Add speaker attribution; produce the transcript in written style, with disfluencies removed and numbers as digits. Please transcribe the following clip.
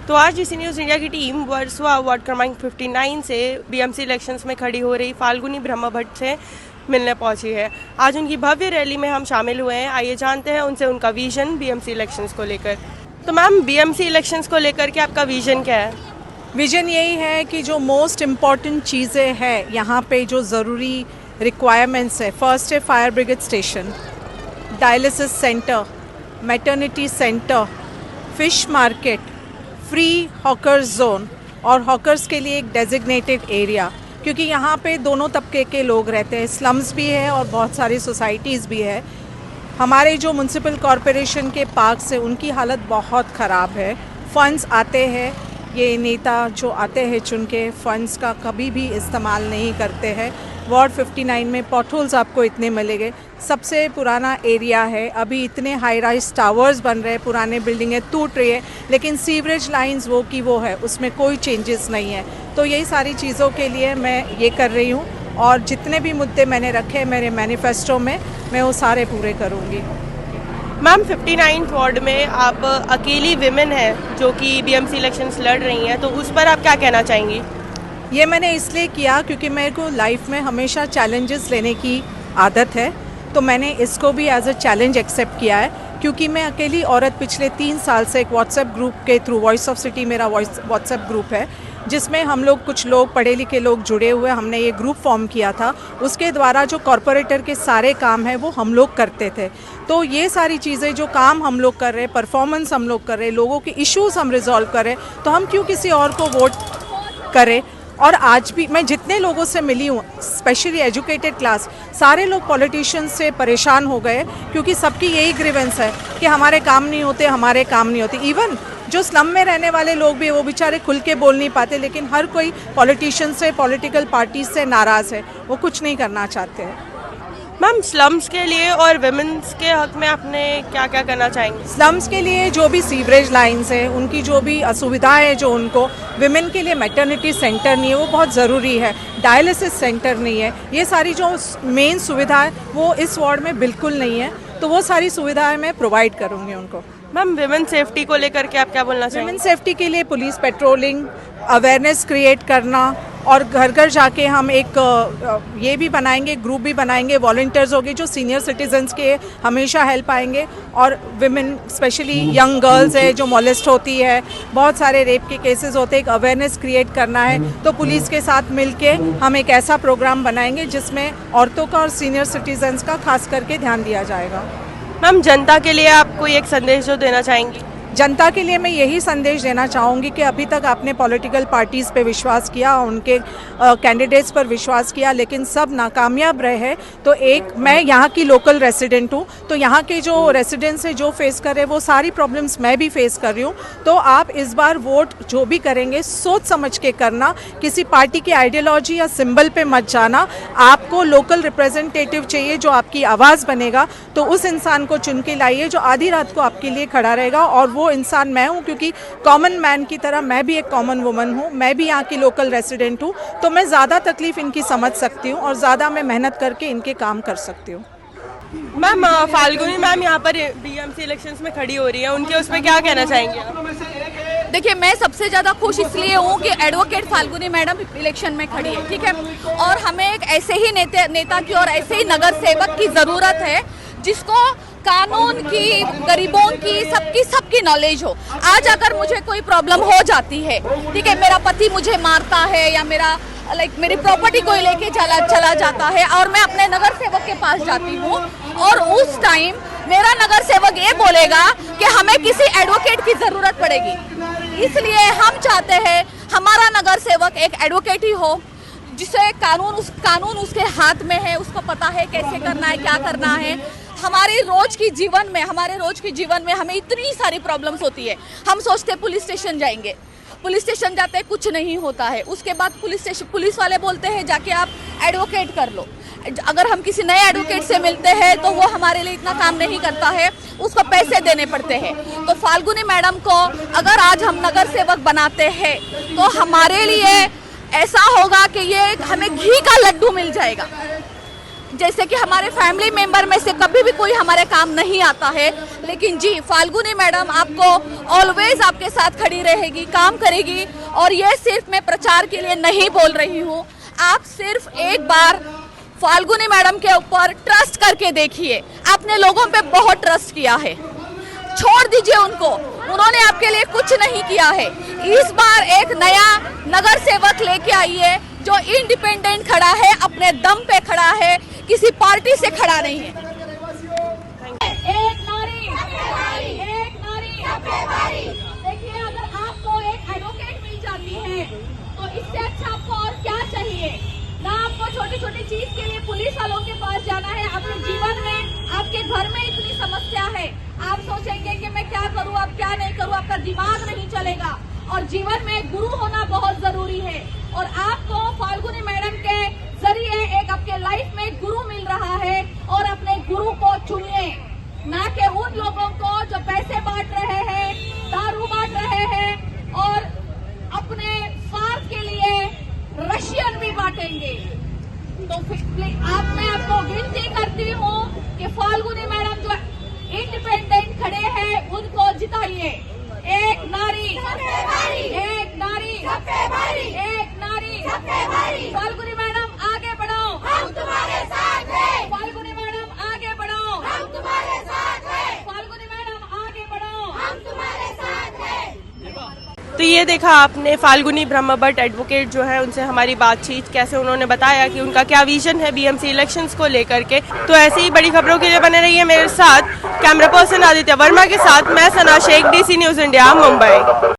Speaker 1: तो आज इसी न्यूज़ इंडिया की टीम वर्सोवा वार्ड क्रमांक 59 से बीएमसी इलेक्शंस में खड़ी हो रही फाल्गुनी ब्रह्म भट्ट से मिलने पहुंची है। आज उनकी भव्य रैली में हम शामिल हुए हैं। आइए जानते हैं उनसे उनका विजन बीएमसी इलेक्शंस को लेकर। तो मैम, बीएमसी इलेक्शंस को लेकर के आपका विजन क्या है?
Speaker 2: विजन यही है कि जो मोस्ट इम्पॉर्टेंट चीज़ें हैं यहाँ पे, जो ज़रूरी रिक्वायरमेंट्स है, फर्स्ट है fire brigade station, dialysis centre, maternity centre, fish market, free hawkers zone और हॉकर्स के लिए एक डेजिग्नेटेड एरिया, क्योंकि यहाँ पे दोनों तबके के लोग रहते हैं, स्लम्स भी है और बहुत सारी सोसाइटीज़ भी है। हमारे जो म्यूनसिपल कॉरपोरेशन के पार्क्स हैं उनकी हालत बहुत ख़राब है। फंड्स आते हैं, ये नेता जो आते हैं चुन के फंड्स का कभी भी इस्तेमाल नहीं करते हैं। वार्ड 59 में पॉटहोल्स आपको इतने मिलेंगे। सबसे पुराना एरिया है, अभी इतने हाई राइज टावर्स बन रहे हैं, पुराने बिल्डिंगें टूट रही है, लेकिन सीवरेज लाइंस वो की वो है, उसमें कोई चेंजेस नहीं है। तो यही सारी चीज़ों के लिए मैं ये कर रही हूँ और जितने भी मुद्दे मैंने रखे मेरे मैनिफेस्टो में, मैं वो सारे पूरे करूँगी।
Speaker 1: मैम, 59 वार्ड में आप अकेली विमेन हैं जो कि बीएमसी इलेक्शंस लड़ रही हैं, तो उस पर आप क्या कहना चाहेंगी?
Speaker 2: ये मैंने इसलिए किया क्योंकि मेरे को लाइफ में हमेशा चैलेंजेस लेने की आदत है, तो मैंने इसको भी एज अ चैलेंज एक्सेप्ट किया है। क्योंकि मैं अकेली औरत पिछले 3 साल से एक व्हाट्सएप ग्रुप के थ्रू, वॉइस ऑफ सिटी मेरा व्हाट्सएप ग्रुप है, जिसमें हम लोग कुछ लोग पढ़े लिखे लोग जुड़े हुए, हमने ये ग्रुप फॉर्म किया था। उसके द्वारा जो कॉरपोरेटर के सारे काम हैं वो हम लोग करते थे। तो ये सारी चीज़ें जो काम हम लोग कर रहे हैं, परफॉर्मेंस हम लोग कर रहे हैं, लोगों के इश्यूज हम रिजॉल्व कर रहे हैं, तो हम क्यों किसी और को वोट करें। और आज भी मैं जितने लोगों से मिली हूँ, स्पेशली एजुकेटेड क्लास, सारे लोग पॉलिटिशियंस से परेशान हो गए, क्योंकि सबकी यही ग्रीवेंस है कि हमारे काम नहीं होते, हमारे काम नहीं होते। इवन जो स्लम में रहने वाले लोग भी, वो बेचारे खुल के बोल नहीं पाते, लेकिन हर कोई पॉलिटिशियन से, पॉलिटिकल पार्टी से नाराज़ है, वो कुछ नहीं करना चाहते हैं।
Speaker 1: मैम, स्लम्स के लिए और विमेंस के हक में आपने क्या क्या करना चाहेंगे?
Speaker 2: स्लम्स के लिए जो भी सीवरेज लाइंस हैं, उनकी जो भी असुविधाएं हैं, जो उनको, विमेन के लिए मैटरनिटी सेंटर नहीं है, वो बहुत ज़रूरी है। डायलिसिस सेंटर नहीं है, ये सारी जो मेन सुविधाएं वो इस वार्ड में बिल्कुल नहीं है, तो वो सारी सुविधाएं मैं प्रोवाइड करूँगी उनको।
Speaker 1: मैम, विमेन सेफ्टी को लेकर के आप क्या बोलना चाहेंगे?
Speaker 2: विमेन सेफ्टी के लिए पुलिस पेट्रोलिंग, अवेयरनेस क्रिएट करना, और घर घर जाके हम एक ये भी बनाएंगे, ग्रुप भी बनाएंगे, वॉलंटियर्स होंगे जो सीनियर सिटीजन्स के हमेशा हेल्प आएंगे, और विमेन स्पेशली यंग गर्ल्स है जो मोलेस्ट होती है, बहुत सारे रेप के केसेस होते हैं, एक अवेयरनेस क्रिएट करना है। तो पुलिस के साथ मिलके हम एक ऐसा प्रोग्राम बनाएंगे जिसमें औरतों का और सीनियर सिटीजन्स का खास करके ध्यान दिया जाएगा।
Speaker 1: मैम, जनता के लिए आप कोई एक संदेश जो देना चाहेंगी?
Speaker 2: जनता के लिए मैं यही संदेश देना चाहूँगी कि अभी तक आपने पॉलिटिकल पार्टीज़ पे विश्वास किया, उनके कैंडिडेट्स पर विश्वास किया, लेकिन सब नाकामयाब रहे हैं। तो एक मैं यहाँ की लोकल रेसिडेंट हूँ, तो यहाँ के जो रेसिडेंट्स हैं जो फेस कर रहे हैं, वो सारी प्रॉब्लम्स मैं भी फेस कर रही हूँ। तो आप इस बार वोट जो भी करेंगे सोच समझ के करना, किसी पार्टी की आइडियोलॉजी या सिंबल पे मत जाना। आपको लोकल रिप्रेजेंटेटिव चाहिए जो आपकी आवाज़ बनेगा, तो उस इंसान को चुन के लाइए जो आधी रात को आपके लिए खड़ा रहेगा, और वो इंसान मैं हूँ, क्योंकि कॉमन मैन की तरह मैं भी एक कॉमन वुमन हूँ, मैं भी यहाँ की लोकल रेसिडेंट हूँ, तो मैं ज़्यादा तकलीफ़ इनकी समझ सकती हूँ और ज़्यादा मैं मेहनत करके इनके काम कर सकती हूँ।
Speaker 1: मैम, फाल्गुनी मैम यहाँ पर बीएमसी इलेक्शंस में खड़ी हो रही है, उनके उस पर क्या कहना चाहेंगे आप?
Speaker 3: देखिए, मैं सबसे ज़्यादा खुश इसलिए हूँ कि एडवोकेट फाल्गुनी मैडम इलेक्शन में खड़ी है, ठीक है, और हमें एक ऐसे ही नेता की और ऐसे ही नगर सेवक की ज़रूरत है जिसको कानून की, गरीबों की, सबकी नॉलेज हो। आज अगर मुझे कोई प्रॉब्लम हो जाती है, ठीक है, मेरा पति मुझे मारता है या मेरी प्रॉपर्टी कोई लेके चला जाता है, और मैं अपने नगर सेवक के पास जाती हूँ, और उस टाइम मेरा नगर सेवक ये बोलेगा कि हमें किसी एडवोकेट की ज़रूरत पड़ेगी। इसलिए हम चाहते हैं हमारा नगर सेवक एक एडवोकेट ही हो, जिसे कानून उसके हाथ में है, उसको पता है कैसे करना है, क्या करना है। हमारे रोज के जीवन में हमें इतनी सारी प्रॉब्लम्स होती है। हम सोचते हैं पुलिस स्टेशन जाते कुछ नहीं होता है, उसके बाद पुलिस वाले बोलते हैं जाके आप एडवोकेट कर लो। अगर हम किसी नए एडवोकेट से मिलते हैं तो वो हमारे लिए इतना काम नहीं करता है, उसको पैसे देने पड़ते हैं। तो फाल्गुनी मैडम को अगर आज हम नगर सेवक बनाते हैं तो हमारे लिए ऐसा होगा कि ये हमें घी का लड्डू मिल जाएगा। जैसे कि हमारे फैमिली मेंबर में से कभी भी कोई हमारे काम नहीं आता है, लेकिन जी फाल्गुनी मैडम आपको ऑलवेज आपके साथ खड़ी रहेगी, काम करेगी। और ये सिर्फ मैं प्रचार के लिए नहीं बोल रही हूँ, आप सिर्फ एक बार फाल्गुनी मैडम के ऊपर ट्रस्ट करके देखिए। आपने लोगों पे बहुत ट्रस्ट किया है, छोड़ दीजिए उनको, उन्होंने आपके लिए कुछ नहीं किया है। इस बार एक नया नगर सेवक लेके आइए जो इंडिपेंडेंट खड़ा है, अपने दम पे खड़ा है, किसी पार्टी से खड़ा नहीं है। एक नारी, एक नारी। देखिए, अगर आपको एक एडवोकेट मिल जाती है तो इससे अच्छा आपको और क्या चाहिए। ना आपको छोटी छोटी चीज के लिए पुलिस वालों के पास जाना है। अपने जीवन में आपके घर में इतनी समस्या है, आप सोचेंगे कि मैं क्या करूं, अब क्या नहीं करूं, आपका दिमाग नहीं चलेगा। और जीवन में गुरु होना बहुत जरूरी है, और आपको फाल्गुनी मैडम के जरिए एक आपके लाइफ में गुरु मिल रहा है। और अपने गुरु को चुनिए, ना कि उन लोगों को जो पैसे बांट रहे हैं, दारू बांट रहे हैं और अपने स्वार्थ के लिए रशियन भी बांटेंगे। तो मैं आपको विनती करती हूँ कि फाल्गुनी मैडम जो इंडिपेंडेंट खड़े हैं उनको जिताइए। एक नारी, एक नारी, एक नारी। फाल्गुनी मैडम आगे बढ़ो, हम तुम्हारे साथ हैं। फाल्गुनी मैडम आगे बढ़ो, हम तुम्हारे साथ हैं। फाल्गुनी मैडम आगे बढ़ो, हम तुम्हारे साथ हैं।
Speaker 1: तो ये देखा आपने फाल्गुनी ब्रह्म भट्ट एडवोकेट जो है, उनसे हमारी बातचीत, कैसे उन्होंने बताया कि उनका क्या विजन है बीएमसी इलेक्शंस को लेकर के। तो ऐसी ही बड़ी खबरों के लिए बने रहिए मेरे साथ। कैमरा पर्सन आदित्य वर्मा के साथ मैं Sana Shaikh, DC news India, Mumbai.